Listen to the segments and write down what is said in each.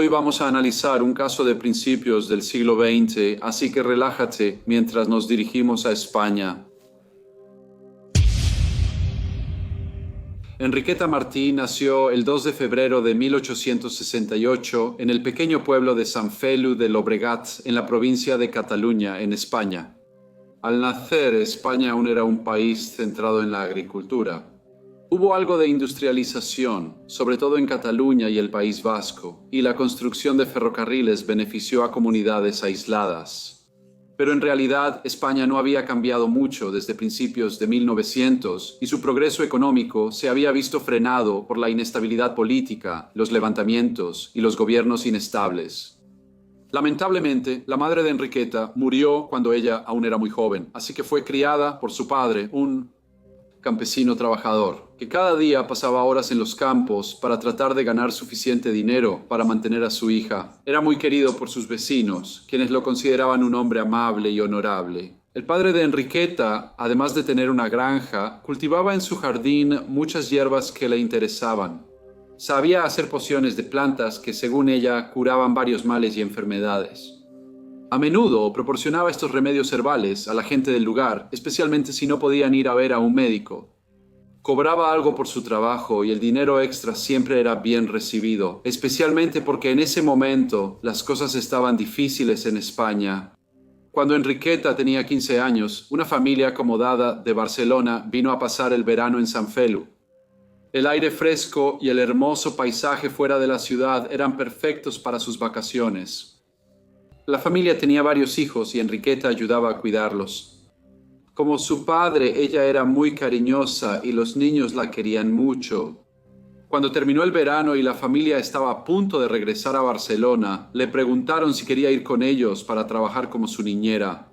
Hoy vamos a analizar un caso de principios del siglo XX, así que relájate mientras nos dirigimos a España. Enriqueta Martí nació el 2 de febrero de 1868 en el pequeño pueblo de Sant Feliu de Llobregat, en la provincia de Cataluña, en España. Al nacer, España aún era un país centrado en la agricultura. Hubo algo de industrialización, sobre todo en Cataluña y el País Vasco, y la construcción de ferrocarriles benefició a comunidades aisladas. Pero en realidad España no había cambiado mucho desde principios de 1900 y su progreso económico se había visto frenado por la inestabilidad política, los levantamientos y los gobiernos inestables. Lamentablemente, la madre de Enriqueta murió cuando ella aún era muy joven, así que fue criada por su padre, un campesino trabajador, que cada día pasaba horas en los campos para tratar de ganar suficiente dinero para mantener a su hija. Era muy querido por sus vecinos, quienes lo consideraban un hombre amable y honorable. El padre de Enriqueta, además de tener una granja, cultivaba en su jardín muchas hierbas que le interesaban. Sabía hacer pociones de plantas que, según ella, curaban varios males y enfermedades. A menudo proporcionaba estos remedios herbales a la gente del lugar, especialmente si no podían ir a ver a un médico. Cobraba algo por su trabajo y el dinero extra siempre era bien recibido, especialmente porque en ese momento las cosas estaban difíciles en España. Cuando Enriqueta tenía 15 años, una familia acomodada de Barcelona vino a pasar el verano en Sant Feliu. El aire fresco y el hermoso paisaje fuera de la ciudad eran perfectos para sus vacaciones. La familia tenía varios hijos y Enriqueta ayudaba a cuidarlos. Como su padre, ella era muy cariñosa y los niños la querían mucho. Cuando terminó el verano y la familia estaba a punto de regresar a Barcelona, le preguntaron si quería ir con ellos para trabajar como su niñera.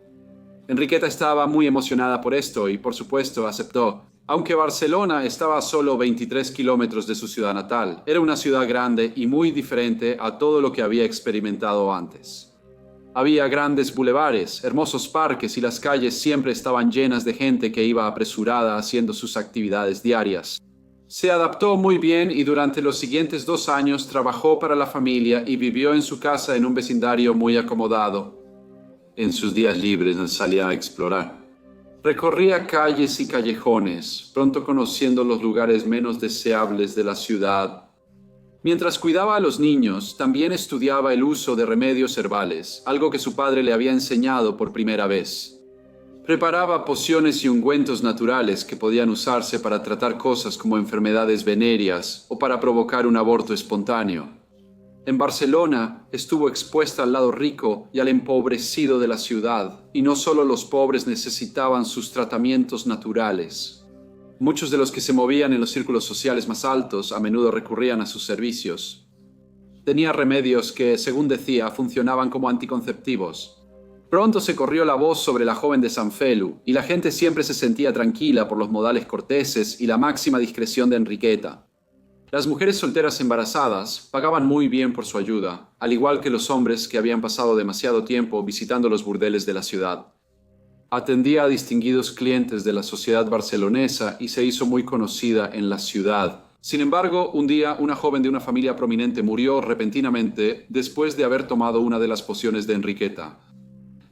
Enriqueta estaba muy emocionada por esto y, por supuesto, aceptó. Aunque Barcelona estaba a solo 23 kilómetros de su ciudad natal, era una ciudad grande y muy diferente a todo lo que había experimentado antes. Había grandes bulevares, hermosos parques y las calles siempre estaban llenas de gente que iba apresurada haciendo sus actividades diarias. Se adaptó muy bien y durante los siguientes 2 años trabajó para la familia y vivió en su casa en un vecindario muy acomodado. En sus días libres salía a explorar. Recorría calles y callejones, pronto conociendo los lugares menos deseables de la ciudad. Mientras cuidaba a los niños, también estudiaba el uso de remedios herbales, algo que su padre le había enseñado por primera vez. Preparaba pociones y ungüentos naturales que podían usarse para tratar cosas como enfermedades venéreas o para provocar un aborto espontáneo. En Barcelona estuvo expuesta al lado rico y al empobrecido de la ciudad, y no solo los pobres necesitaban sus tratamientos naturales. Muchos de los que se movían en los círculos sociales más altos a menudo recurrían a sus servicios. Tenía remedios que, según decía, funcionaban como anticonceptivos. Pronto se corrió la voz sobre la joven de Sant Feliu, y la gente siempre se sentía tranquila por los modales corteses y la máxima discreción de Enriqueta. Las mujeres solteras embarazadas pagaban muy bien por su ayuda, al igual que los hombres que habían pasado demasiado tiempo visitando los burdeles de la ciudad. Atendía a distinguidos clientes de la sociedad barcelonesa y se hizo muy conocida en la ciudad. Sin embargo, un día una joven de una familia prominente murió repentinamente después de haber tomado una de las pociones de Enriqueta.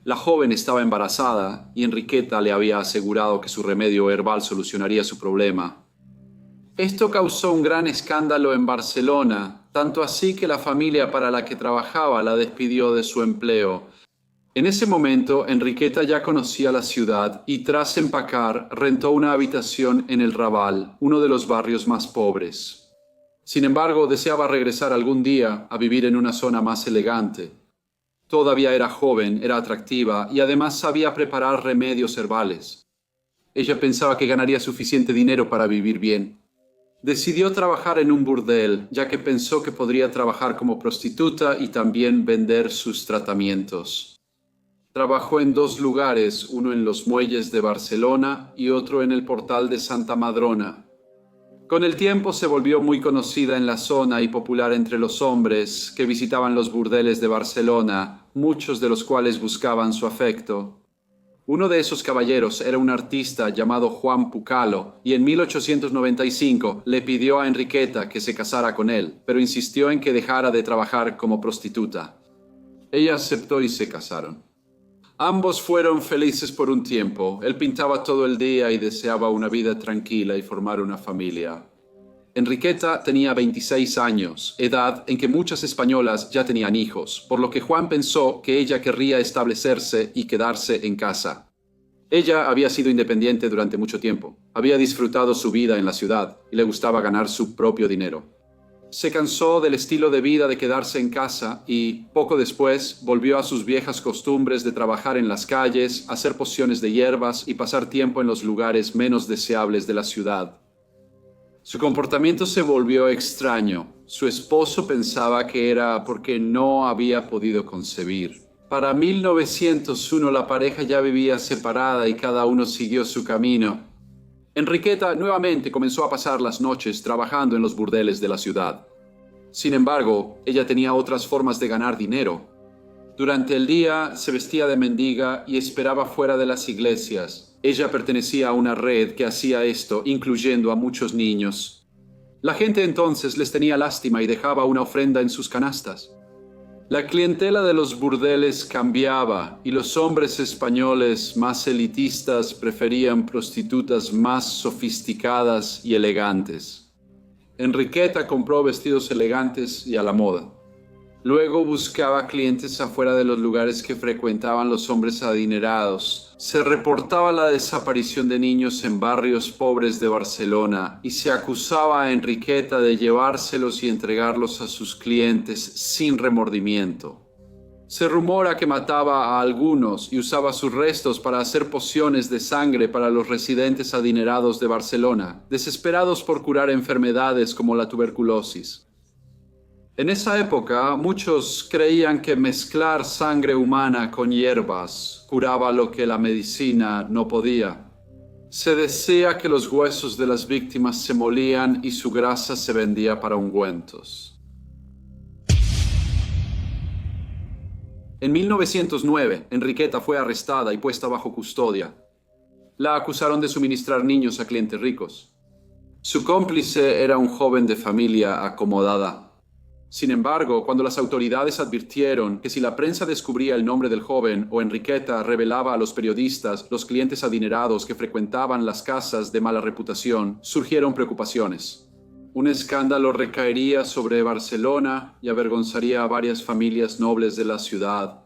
La joven estaba embarazada y Enriqueta le había asegurado que su remedio herbal solucionaría su problema. Esto causó un gran escándalo en Barcelona, tanto así que la familia para la que trabajaba la despidió de su empleo. En ese momento, Enriqueta ya conocía la ciudad y, tras empacar, rentó una habitación en el Raval, uno de los barrios más pobres. Sin embargo, deseaba regresar algún día a vivir en una zona más elegante. Todavía era joven, era atractiva y además sabía preparar remedios herbales. Ella pensaba que ganaría suficiente dinero para vivir bien. Decidió trabajar en un burdel, ya que pensó que podría trabajar como prostituta y también vender sus tratamientos. Trabajó en 2 lugares, uno en los muelles de Barcelona y otro en el portal de Santa Madrona. Con el tiempo se volvió muy conocida en la zona y popular entre los hombres que visitaban los burdeles de Barcelona, muchos de los cuales buscaban su afecto. Uno de esos caballeros era un artista llamado Juan Pucalo y en 1895 le pidió a Enriqueta que se casara con él, pero insistió en que dejara de trabajar como prostituta. Ella aceptó y se casaron. Ambos fueron felices por un tiempo. Él pintaba todo el día y deseaba una vida tranquila y formar una familia. Enriqueta tenía 26 años, edad en que muchas españolas ya tenían hijos, por lo que Juan pensó que ella querría establecerse y quedarse en casa. Ella había sido independiente durante mucho tiempo, había disfrutado su vida en la ciudad y le gustaba ganar su propio dinero. Se cansó del estilo de vida de quedarse en casa y, poco después, volvió a sus viejas costumbres de trabajar en las calles, hacer pociones de hierbas y pasar tiempo en los lugares menos deseables de la ciudad. Su comportamiento se volvió extraño. Su esposo pensaba que era porque no había podido concebir. Para 1901 la pareja ya vivía separada y cada uno siguió su camino. Enriqueta nuevamente comenzó a pasar las noches trabajando en los burdeles de la ciudad. Sin embargo, ella tenía otras formas de ganar dinero. Durante el día se vestía de mendiga y esperaba fuera de las iglesias. Ella pertenecía a una red que hacía esto, incluyendo a muchos niños. La gente entonces les tenía lástima y dejaba una ofrenda en sus canastas. La clientela de los burdeles cambiaba y los hombres españoles más elitistas preferían prostitutas más sofisticadas y elegantes. Enriqueta compró vestidos elegantes y a la moda. Luego buscaba clientes afuera de los lugares que frecuentaban los hombres adinerados. Se reportaba la desaparición de niños en barrios pobres de Barcelona y se acusaba a Enriqueta de llevárselos y entregarlos a sus clientes sin remordimiento. Se rumora que mataba a algunos y usaba sus restos para hacer pociones de sangre para los residentes adinerados de Barcelona, desesperados por curar enfermedades como la tuberculosis. En esa época, muchos creían que mezclar sangre humana con hierbas curaba lo que la medicina no podía. Se decía que los huesos de las víctimas se molían y su grasa se vendía para ungüentos. En 1909, Enriqueta fue arrestada y puesta bajo custodia. La acusaron de suministrar niños a clientes ricos. Su cómplice era un joven de familia acomodada. Sin embargo, cuando las autoridades advirtieron que si la prensa descubría el nombre del joven o Enriqueta revelaba a los periodistas los clientes adinerados que frecuentaban las casas de mala reputación, surgieron preocupaciones. Un escándalo recaería sobre Barcelona y avergonzaría a varias familias nobles de la ciudad.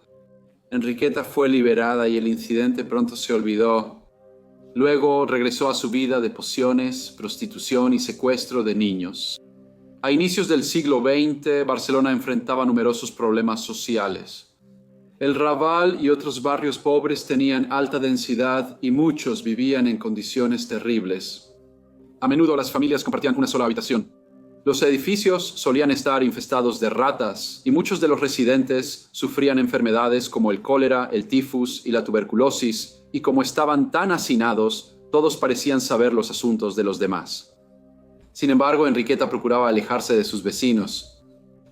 Enriqueta fue liberada y el incidente pronto se olvidó. Luego regresó a su vida de pociones, prostitución y secuestro de niños. A inicios del siglo XX, Barcelona enfrentaba numerosos problemas sociales. El Raval y otros barrios pobres tenían alta densidad y muchos vivían en condiciones terribles. A menudo las familias compartían una sola habitación. Los edificios solían estar infestados de ratas y muchos de los residentes sufrían enfermedades como el cólera, el tifus y la tuberculosis, y como estaban tan hacinados, todos parecían saber los asuntos de los demás. Sin embargo, Enriqueta procuraba alejarse de sus vecinos.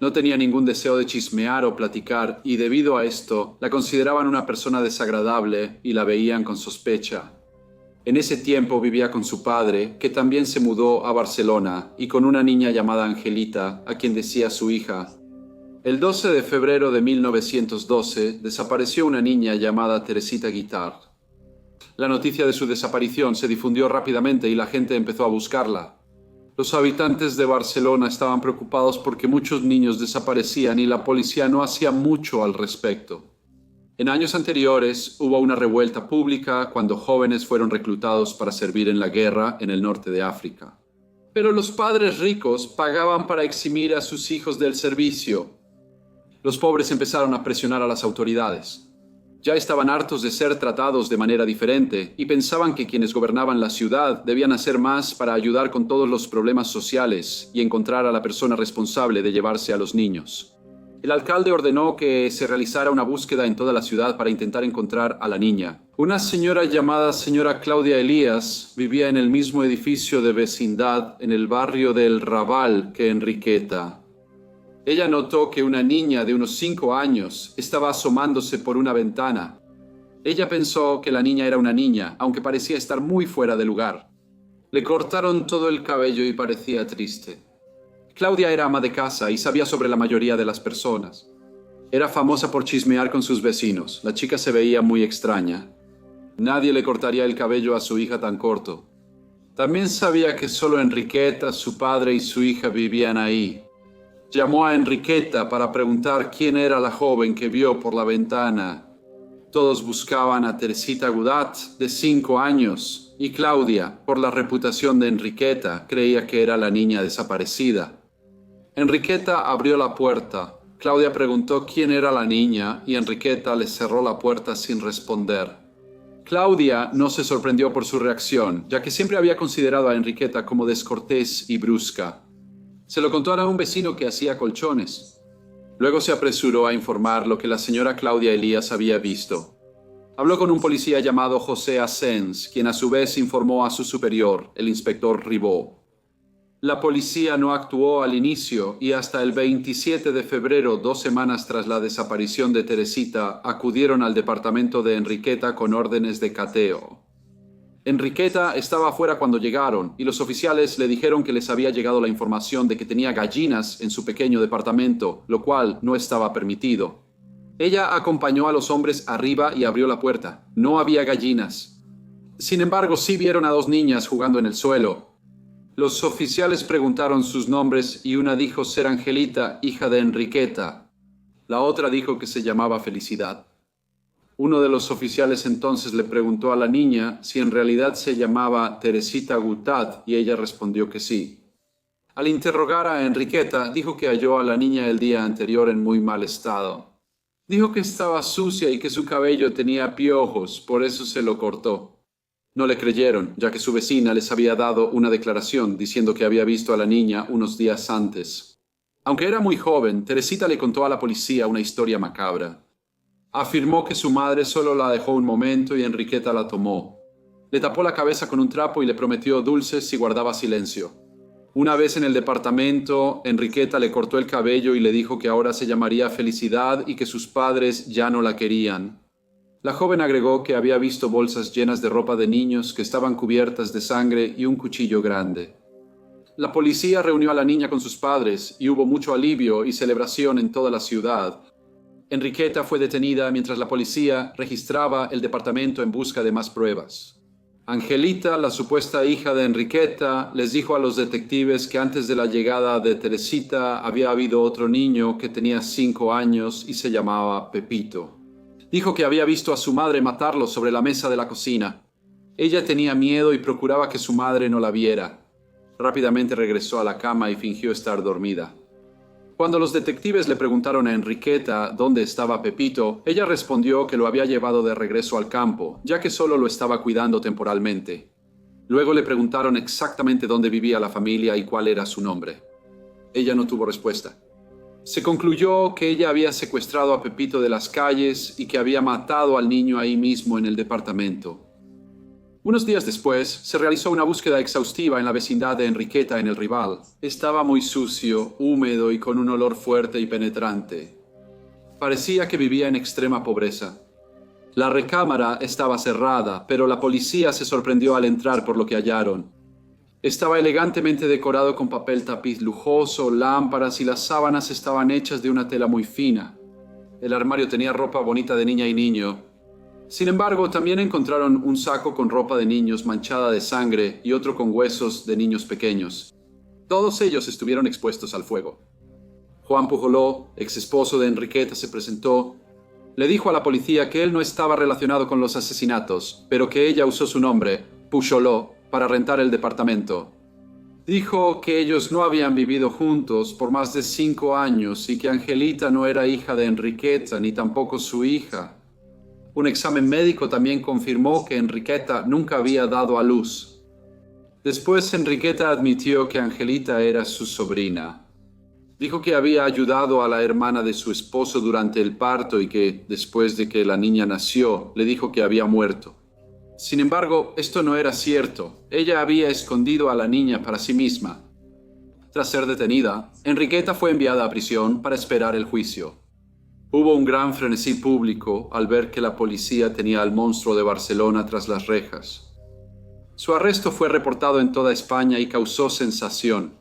No tenía ningún deseo de chismear o platicar y debido a esto, la consideraban una persona desagradable y la veían con sospecha. En ese tiempo vivía con su padre, que también se mudó a Barcelona, y con una niña llamada Angelita, a quien decía su hija. El 12 de febrero de 1912 desapareció una niña llamada Teresita Guitart. La noticia de su desaparición se difundió rápidamente y la gente empezó a buscarla. Los habitantes de Barcelona estaban preocupados porque muchos niños desaparecían y la policía no hacía mucho al respecto. En años anteriores hubo una revuelta pública cuando jóvenes fueron reclutados para servir en la guerra en el norte de África. Pero los padres ricos pagaban para eximir a sus hijos del servicio. Los pobres empezaron a presionar a las autoridades. Ya estaban hartos de ser tratados de manera diferente y pensaban que quienes gobernaban la ciudad debían hacer más para ayudar con todos los problemas sociales y encontrar a la persona responsable de llevarse a los niños. El alcalde ordenó que se realizara una búsqueda en toda la ciudad para intentar encontrar a la niña. Una señora llamada señora Claudia Elías vivía en el mismo edificio de vecindad en el barrio del Raval que Enriqueta. Ella notó que una niña de unos 5 años estaba asomándose por una ventana. Ella pensó que la niña era una niña, aunque parecía estar muy fuera de lugar. Le cortaron todo el cabello y parecía triste. Claudia era ama de casa y sabía sobre la mayoría de las personas. Era famosa por chismear con sus vecinos. La chica se veía muy extraña. Nadie le cortaría el cabello a su hija tan corto. También sabía que solo Enriqueta, su padre y su hija vivían ahí. Llamó a Enriqueta para preguntar quién era la joven que vio por la ventana. Todos buscaban a Teresita Gudat, de 5 años, y Claudia, por la reputación de Enriqueta, creía que era la niña desaparecida. Enriqueta abrió la puerta. Claudia preguntó quién era la niña y Enriqueta le cerró la puerta sin responder. Claudia no se sorprendió por su reacción, ya que siempre había considerado a Enriqueta como descortés y brusca. Se lo contó a un vecino que hacía colchones. Luego se apresuró a informar lo que la señora Claudia Elías había visto. Habló con un policía llamado José Asens, quien a su vez informó a su superior, el inspector Ribó. La policía no actuó al inicio y hasta el 27 de febrero, 2 semanas tras la desaparición de Teresita, acudieron al departamento de Enriqueta con órdenes de cateo. Enriqueta estaba afuera cuando llegaron y los oficiales le dijeron que les había llegado la información de que tenía gallinas en su pequeño departamento, lo cual no estaba permitido. Ella acompañó a los hombres arriba y abrió la puerta. No había gallinas. Sin embargo, sí vieron a 2 niñas jugando en el suelo. Los oficiales preguntaron sus nombres y una dijo ser Angelita, hija de Enriqueta. La otra dijo que se llamaba Felicidad. Uno de los oficiales entonces le preguntó a la niña si en realidad se llamaba Teresita Gutat y ella respondió que sí. Al interrogar a Enriqueta, dijo que halló a la niña el día anterior en muy mal estado. Dijo que estaba sucia y que su cabello tenía piojos, por eso se lo cortó. No le creyeron, ya que su vecina les había dado una declaración diciendo que había visto a la niña unos días antes. Aunque era muy joven, Teresita le contó a la policía una historia macabra. Afirmó que su madre solo la dejó un momento y Enriqueta la tomó. Le tapó la cabeza con un trapo y le prometió dulces si guardaba silencio. Una vez en el departamento, Enriqueta le cortó el cabello y le dijo que ahora se llamaría Felicidad y que sus padres ya no la querían. La joven agregó que había visto bolsas llenas de ropa de niños que estaban cubiertas de sangre y un cuchillo grande. La policía reunió a la niña con sus padres y hubo mucho alivio y celebración en toda la ciudad. Enriqueta fue detenida mientras la policía registraba el departamento en busca de más pruebas. Angelita, la supuesta hija de Enriqueta, les dijo a los detectives que antes de la llegada de Teresita había habido otro niño que tenía 5 años y se llamaba Pepito. Dijo que había visto a su madre matarlo sobre la mesa de la cocina. Ella tenía miedo y procuraba que su madre no la viera. Rápidamente regresó a la cama y fingió estar dormida. Cuando los detectives le preguntaron a Enriqueta dónde estaba Pepito, ella respondió que lo había llevado de regreso al campo, ya que solo lo estaba cuidando temporalmente. Luego le preguntaron exactamente dónde vivía la familia y cuál era su nombre. Ella no tuvo respuesta. Se concluyó que ella había secuestrado a Pepito de las calles y que había matado al niño ahí mismo en el departamento. Unos días después, se realizó una búsqueda exhaustiva en la vecindad de Enriqueta en el Rival. Estaba muy sucio, húmedo y con un olor fuerte y penetrante. Parecía que vivía en extrema pobreza. La recámara estaba cerrada, pero la policía se sorprendió al entrar por lo que hallaron. Estaba elegantemente decorado con papel tapiz lujoso, lámparas y las sábanas estaban hechas de una tela muy fina. El armario tenía ropa bonita de niña y niño. Sin embargo, también encontraron un saco con ropa de niños manchada de sangre y otro con huesos de niños pequeños. Todos ellos estuvieron expuestos al fuego. Juan Pujoló, ex esposo de Enriqueta, se presentó. Le dijo a la policía que él no estaba relacionado con los asesinatos, pero que ella usó su nombre, Pujoló, para rentar el departamento. Dijo que ellos no habían vivido juntos por más de 5 años y que Angelita no era hija de Enriqueta ni tampoco su hija. Un examen médico también confirmó que Enriqueta nunca había dado a luz. Después Enriqueta admitió que Angelita era su sobrina. Dijo que había ayudado a la hermana de su esposo durante el parto y que, después de que la niña nació, le dijo que había muerto. Sin embargo, esto no era cierto. Ella había escondido a la niña para sí misma. Tras ser detenida, Enriqueta fue enviada a prisión para esperar el juicio. Hubo un gran frenesí público al ver que la policía tenía al monstruo de Barcelona tras las rejas. Su arresto fue reportado en toda España y causó sensación.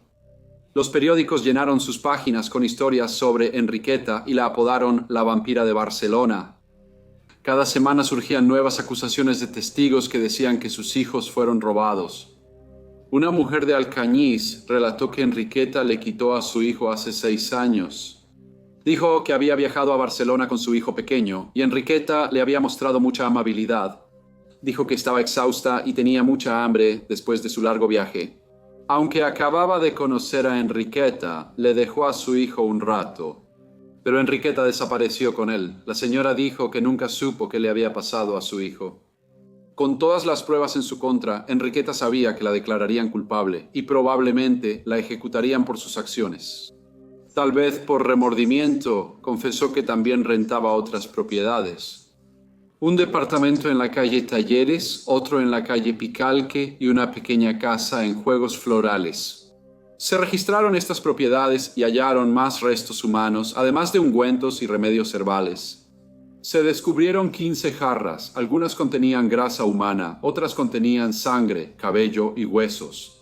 Los periódicos llenaron sus páginas con historias sobre Enriqueta y la apodaron la vampira de Barcelona. Cada semana surgían nuevas acusaciones de testigos que decían que sus hijos fueron robados. Una mujer de Alcañiz relató que Enriqueta le quitó a su hijo hace 6 años. Dijo que había viajado a Barcelona con su hijo pequeño y Enriqueta le había mostrado mucha amabilidad. Dijo que estaba exhausta y tenía mucha hambre después de su largo viaje. Aunque acababa de conocer a Enriqueta, le dejó a su hijo un rato. Pero Enriqueta desapareció con él. La señora dijo que nunca supo qué le había pasado a su hijo. Con todas las pruebas en su contra, Enriqueta sabía que la declararían culpable y probablemente la ejecutarían por sus acciones. Tal vez por remordimiento, confesó que también rentaba otras propiedades. Un departamento en la calle Talleres, otro en la calle Picalque y una pequeña casa en Juegos Florales. Se registraron estas propiedades y hallaron más restos humanos, además de ungüentos y remedios herbales. Se descubrieron 15 jarras, algunas contenían grasa humana, otras contenían sangre, cabello y huesos.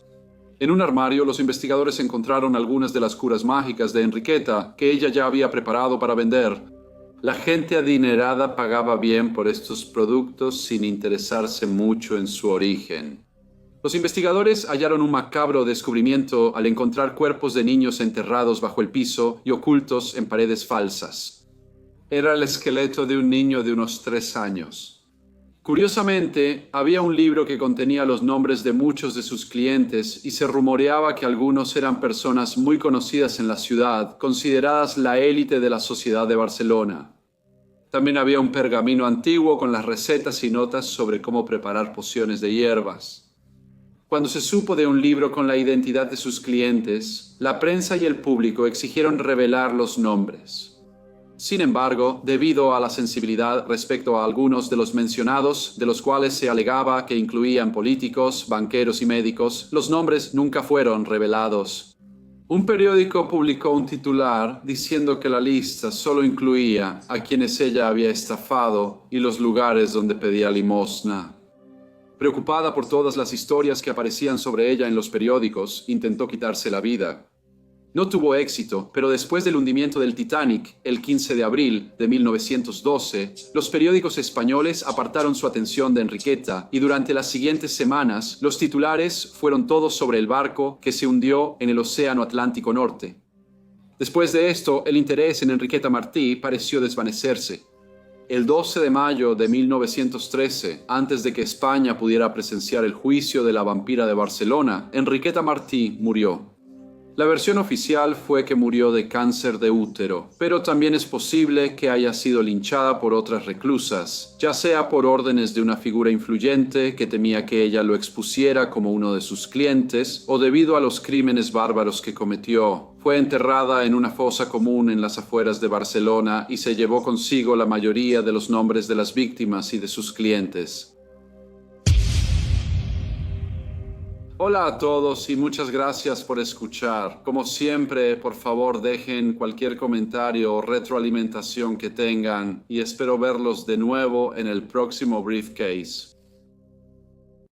En un armario, los investigadores encontraron algunas de las curas mágicas de Enriqueta que ella ya había preparado para vender. La gente adinerada pagaba bien por estos productos sin interesarse mucho en su origen. Los investigadores hallaron un macabro descubrimiento al encontrar cuerpos de niños enterrados bajo el piso y ocultos en paredes falsas. Era el esqueleto de un niño de unos 3 años. Curiosamente, había un libro que contenía los nombres de muchos de sus clientes y se rumoreaba que algunos eran personas muy conocidas en la ciudad, consideradas la élite de la sociedad de Barcelona. También había un pergamino antiguo con las recetas y notas sobre cómo preparar pociones de hierbas. Cuando se supo de un libro con la identidad de sus clientes, la prensa y el público exigieron revelar los nombres. Sin embargo, debido a la sensibilidad respecto a algunos de los mencionados, de los cuales se alegaba que incluían políticos, banqueros y médicos, los nombres nunca fueron revelados. Un periódico publicó un titular diciendo que la lista solo incluía a quienes ella había estafado y los lugares donde pedía limosna. Preocupada por todas las historias que aparecían sobre ella en los periódicos, intentó quitarse la vida. No tuvo éxito, pero después del hundimiento del Titanic, el 15 de abril de 1912, los periódicos españoles apartaron su atención de Enriqueta y durante las siguientes semanas los titulares fueron todos sobre el barco que se hundió en el Océano Atlántico Norte. Después de esto, el interés en Enriqueta Martí pareció desvanecerse. El 12 de mayo de 1913, antes de que España pudiera presenciar el juicio de la vampira de Barcelona, Enriqueta Martí murió. La versión oficial fue que murió de cáncer de útero, pero también es posible que haya sido linchada por otras reclusas, ya sea por órdenes de una figura influyente que temía que ella lo expusiera como uno de sus clientes, o debido a los crímenes bárbaros que cometió. Fue enterrada en una fosa común en las afueras de Barcelona y se llevó consigo la mayoría de los nombres de las víctimas y de sus clientes. Hola a todos y muchas gracias por escuchar. Como siempre, por favor dejen cualquier comentario o retroalimentación que tengan y espero verlos de nuevo en el próximo Briefcase.